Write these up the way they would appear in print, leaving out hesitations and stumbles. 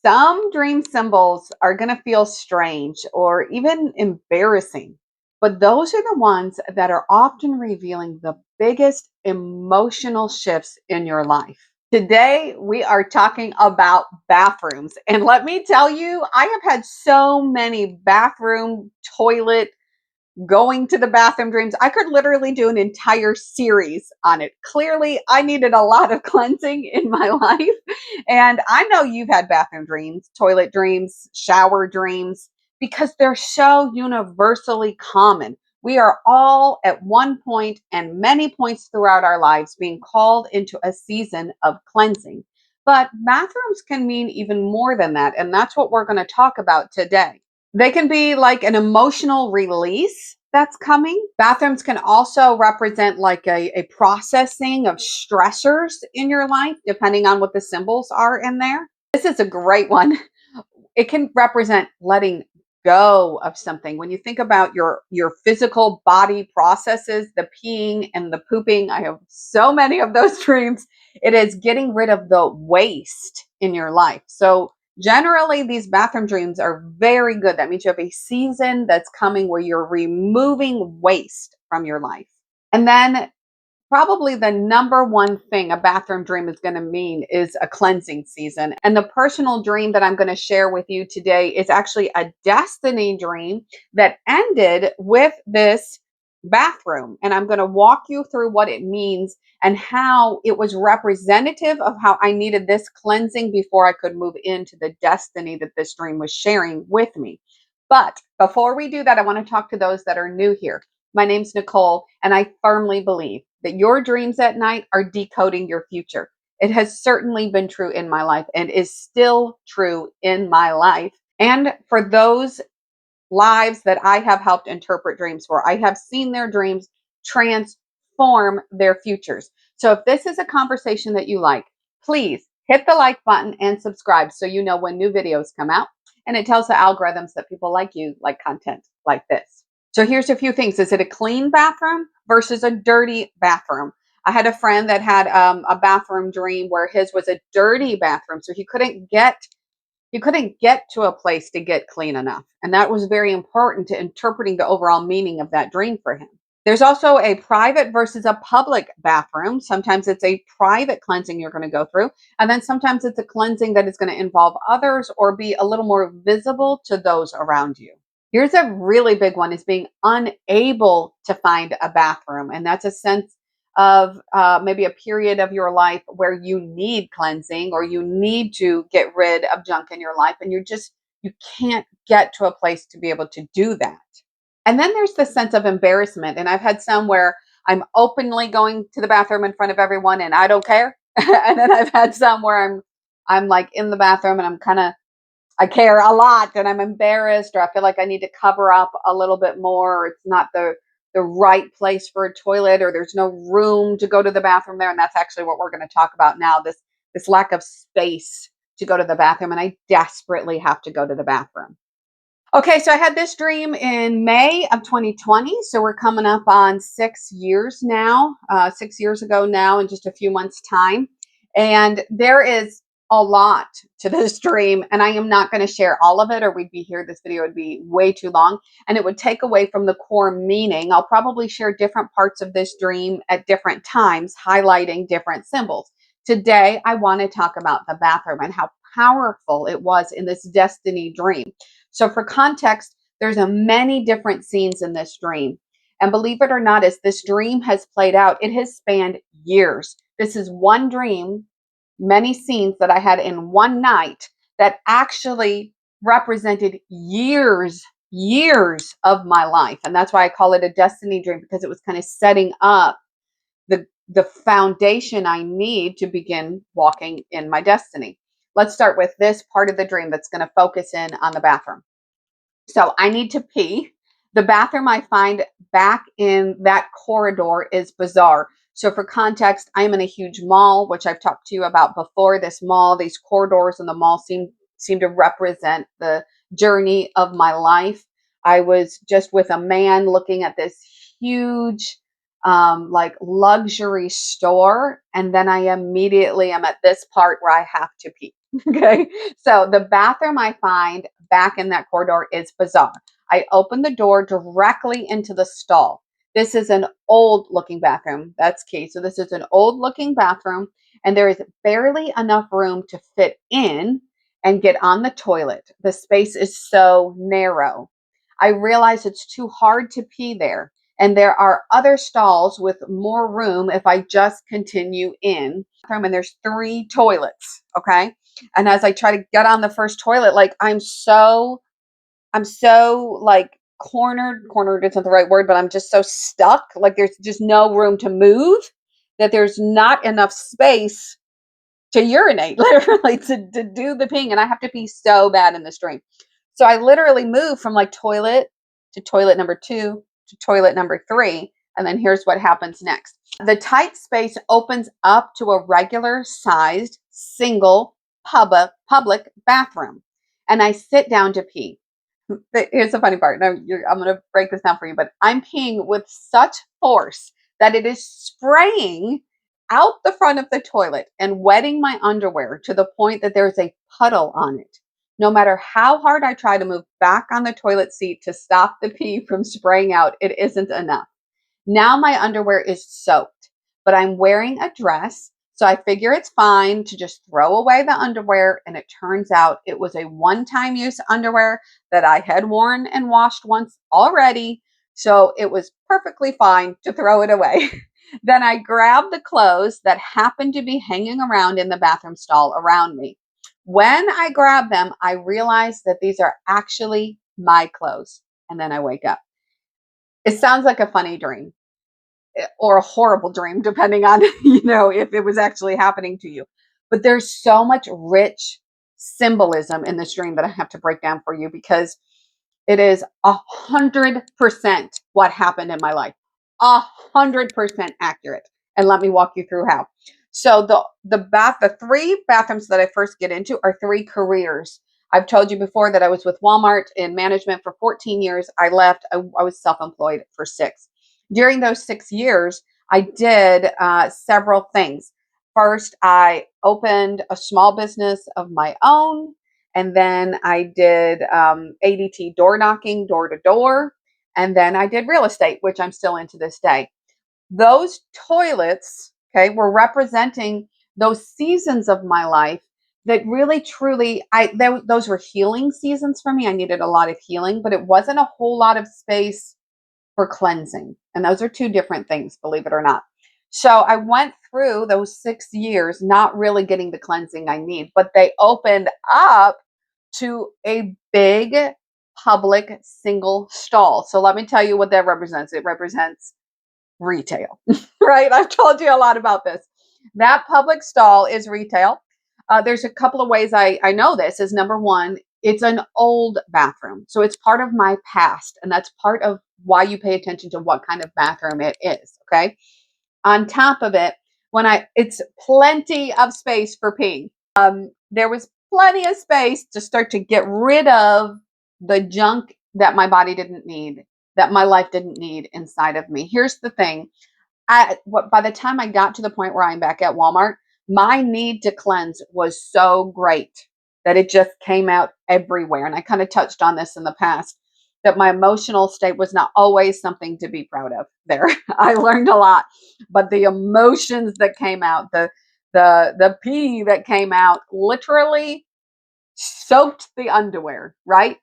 Some dream symbols are going to feel strange or even embarrassing, but those are the ones that are often revealing the biggest emotional shifts in your life. Today, we are talking about bathrooms. And let me tell you, I have had so many bathroom, toilet, going to the bathroom dreams. I could literally do an entire series on it. Clearly, I needed a lot of cleansing in my life. And I know you've had bathroom dreams, toilet dreams, shower dreams, because they're so universally common. We are all at one point and many points throughout our lives being called into a season of cleansing. But bathrooms can mean even more than that. And that's what we're going to talk about today. They can be like an emotional release that's coming. Bathrooms can also represent like a processing of stressors in your life, depending on what the symbols are in there. This is a great one. It can represent letting go of something. When you think about your physical body processes, the peeing and the pooping, I have so many of those dreams. It is getting rid of the waste in your life. So generally, these bathroom dreams are very good. That means you have a season that's coming where you're removing waste from your life. And then probably the number one thing a bathroom dream is going to mean is a cleansing season. And the personal dream that I'm going to share with you today is actually a destiny dream that ended with this bathroom. And I'm going to walk you through what it means and how it was representative of how I needed this cleansing before I could move into the destiny that this dream was sharing with me. But before we do that, I want to talk to those that are new here. My name's Nicole, and I firmly believe that your dreams at night are decoding your future. It has certainly been true in my life and is still true in my life. And for those lives that I have helped interpret dreams for, I have seen their dreams transform their futures. So if this is a conversation that you like, please hit the like button and subscribe so you know when new videos come out. And it tells the algorithms that people like you like content like this. So here's a few things. Is it a clean bathroom versus a dirty bathroom? I had a friend that had a bathroom dream where his was a dirty bathroom. So he couldn't get to a place to get clean enough. And that was very important to interpreting the overall meaning of that dream for him. There's also a private versus a public bathroom. Sometimes it's a private cleansing you're going to go through. And then sometimes it's a cleansing that is going to involve others or be a little more visible to those around you. Here's a really big one is being unable to find a bathroom. And that's a sense of maybe a period of your life where you need cleansing or you need to get rid of junk in your life and you can't get to a place to be able to do that. And then there's the sense of embarrassment. And I've had some where I'm openly going to the bathroom in front of everyone and I don't care. And then I've had some where I'm like in the bathroom and I care a lot and I'm embarrassed or I feel like I need to cover up a little bit more or it's not the right place for a toilet or there's no room to go to the bathroom there. And that's actually what we're going to talk about now, this lack of space to go to the bathroom. And I desperately have to go to the bathroom. Okay, so I had this dream in May of 2020. So we're coming up on 6 years now, 6 years ago now in just a few months' time. And there is a lot to this dream, and I am not going to share all of it, or we'd be here. This video would be way too long, and it would take away from the core meaning. I'll probably share different parts of this dream at different times, highlighting different symbols. Today, I want to talk about the bathroom and how powerful it was in this destiny dream. So for context, there's a many different scenes in this dream. And believe it or not, as this dream has played out, it has spanned years. This is one dream, many scenes that I had in one night that actually represented years of my life. And that's why I call it a destiny dream, because it was kind of setting up the foundation I need to begin walking in my destiny. Let's start with this part of the dream that's going to focus in on the bathroom. So I need to pee. The bathroom I find back in that corridor is bizarre. So for context, I'm in a huge mall, which I've talked to you about before. This mall, these corridors in the mall seem to represent the journey of my life. I was just with a man looking at this huge like luxury store. And then I immediately am at this part where I have to pee. Okay. So the bathroom I find back in that corridor is bizarre. I open the door directly into the stall. This is an old looking bathroom. That's key. So this is an old looking bathroom, and there is barely enough room to fit in and get on the toilet. The space is so narrow. I realize it's too hard to pee there. And there are other stalls with more room if I just continue in. And there's three toilets. Okay. And as I try to get on the first toilet, like I'm so like cornered isn't the right word, but I'm just so stuck. Like there's just no room to move, that there's not enough space to urinate, literally to do the peeing. And I have to pee so bad in this dream. So I literally move from like toilet to toilet number 2 to toilet number 3. And then here's what happens next. The tight space opens up to a regular sized single public bathroom. And I sit down to pee. Here's the funny part. Now I'm going to break this down for you, but I'm peeing with such force that it is spraying out the front of the toilet and wetting my underwear to the point that there's a puddle on it. No matter how hard I try to move back on the toilet seat to stop the pee from spraying out, it isn't enough. Now my underwear is soaked, but I'm wearing a dress, so I figure it's fine to just throw away the underwear. And it turns out it was a one-time use underwear that I had worn and washed once already. So it was perfectly fine to throw it away. Then I grabbed the clothes that happened to be hanging around in the bathroom stall around me. When I grab them, I realize that these are actually my clothes. And then I wake up. It sounds like a funny dream or a horrible dream, depending on, if it was actually happening to you. But there's so much rich symbolism in this dream that I have to break down for you, because it is 100% what happened in my life. 100% accurate. And let me walk you through how. So the three bathrooms that I first get into are three careers. I've told you before that I was with Walmart in management for 14 years. I left. I was self-employed for 6. During those 6 years, I did several things. First, I opened a small business of my own. And then I did ADT door knocking, door to door. And then I did real estate, which I'm still in to this day. Those toilets, okay, were representing those seasons of my life that really truly those were healing seasons for me. I needed a lot of healing, but it wasn't a whole lot of space for cleansing. And those are two different things, believe it or not. So I went through those 6 years not really getting the cleansing I need, but they opened up to a big public single stall. So let me tell you what that represents. It represents retail, right? I've told you a lot about this. That public stall is retail. There's a couple of ways I know this. Is number one, it's an old bathroom. So it's part of my past. And that's part of why you pay attention to what kind of bathroom it is. Okay. On top of it, it's plenty of space for peeing. There was plenty of space to start to get rid of the junk that my body didn't need, that my life didn't need inside of me. Here's the thing. By the time I got to the point where I'm back at Walmart, my need to cleanse was so great that it just came out everywhere. And I kind of touched on this in the past, that my emotional state was not always something to be proud of there. I learned a lot, but the emotions that came out, the pee that came out literally soaked the underwear, right?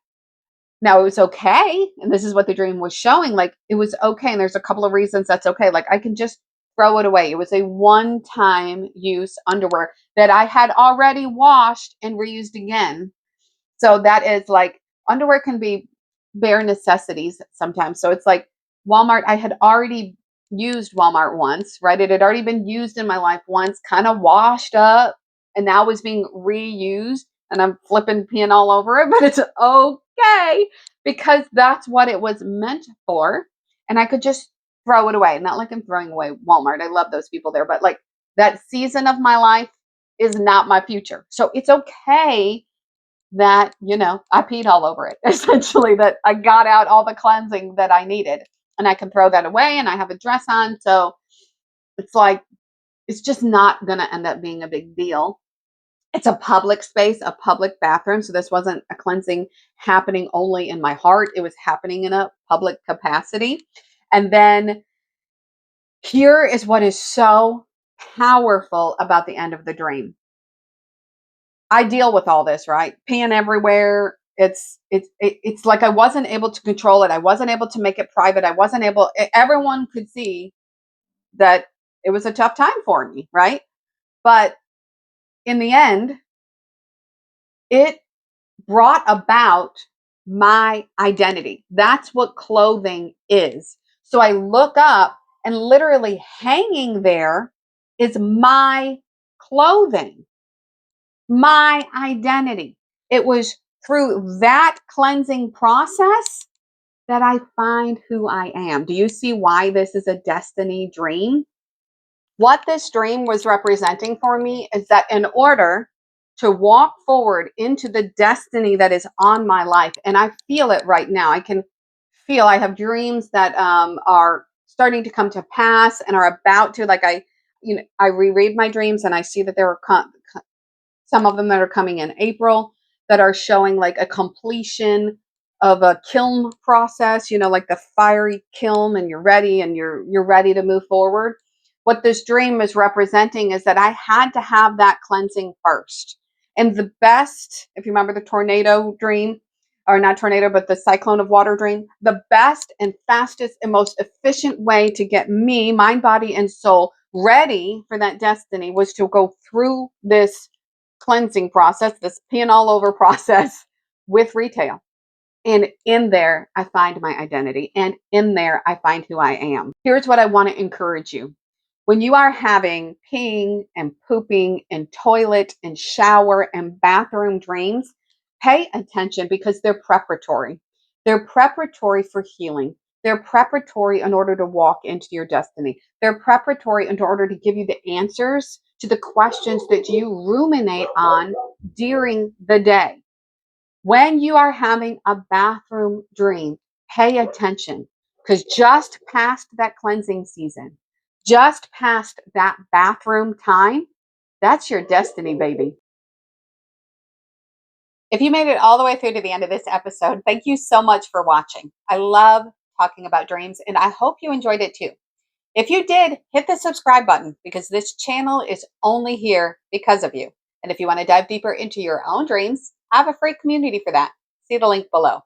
Now it was okay. And this is what the dream was showing. Like it was okay. And there's a couple of reasons that's okay. Like I can just throw it away. It was a one-time use underwear that I had already washed and reused again. So that is like underwear can be bare necessities sometimes. So it's like Walmart, I had already used Walmart once, right? It had already been used in my life once, kind of washed up, and now was being reused. And I'm flipping peeing all over it, but it's okay because that's what it was meant for. And I could just throw it away. Not like I'm throwing away Walmart. I love those people there, but like that season of my life is not my future. So it's okay that, I peed all over it, essentially, that I got out all the cleansing that I needed. And I can throw that away and I have a dress on. So it's like, it's just not going to end up being a big deal. It's a public space, a public bathroom. So this wasn't a cleansing happening only in my heart, it was happening in a public capacity. And then here is what is so powerful about the end of the dream. I deal with all this, right? Peeing everywhere. It's like I wasn't able to control it. I wasn't able to make it private. I wasn't able. Everyone could see that it was a tough time for me, right? But in the end, it brought about my identity. That's what clothing is. So I look up and literally hanging there is my clothing, my identity. It was through that cleansing process that I find who I am. Do you see why this is a destiny dream? What this dream was representing for me is that in order to walk forward into the destiny that is on my life, and I feel it right now. I can feel I have dreams that are starting to come to pass and are about to, like I reread my dreams and I see that there are some of them that are coming in April that are showing like a completion of a kiln process, like the fiery kiln, and you're ready to move forward. What this dream is representing is that I had to have that cleansing first. And the best, if you remember the tornado dream, or not tornado, but the cyclone of water dream, the best and fastest and most efficient way to get me, mind, body, and soul ready for that destiny was to go through this cleansing process, this peeing all over process with retail. And in there, I find my identity. And in there, I find who I am. Here's what I want to encourage you. When you are having peeing and pooping and toilet and shower and bathroom dreams, pay attention because they're preparatory. They're preparatory for healing. They're preparatory in order to walk into your destiny. They're preparatory in order to give you the answers to the questions that you ruminate on during the day. When you are having a bathroom dream, pay attention because just past that cleansing season, just past that bathroom time, that's your destiny, baby. If you made it all the way through to the end of this episode, thank you so much for watching. I love talking about dreams and I hope you enjoyed it too. If you did, hit the subscribe button because this channel is only here because of you. And if you want to dive deeper into your own dreams, I have a free community for that. See the link below.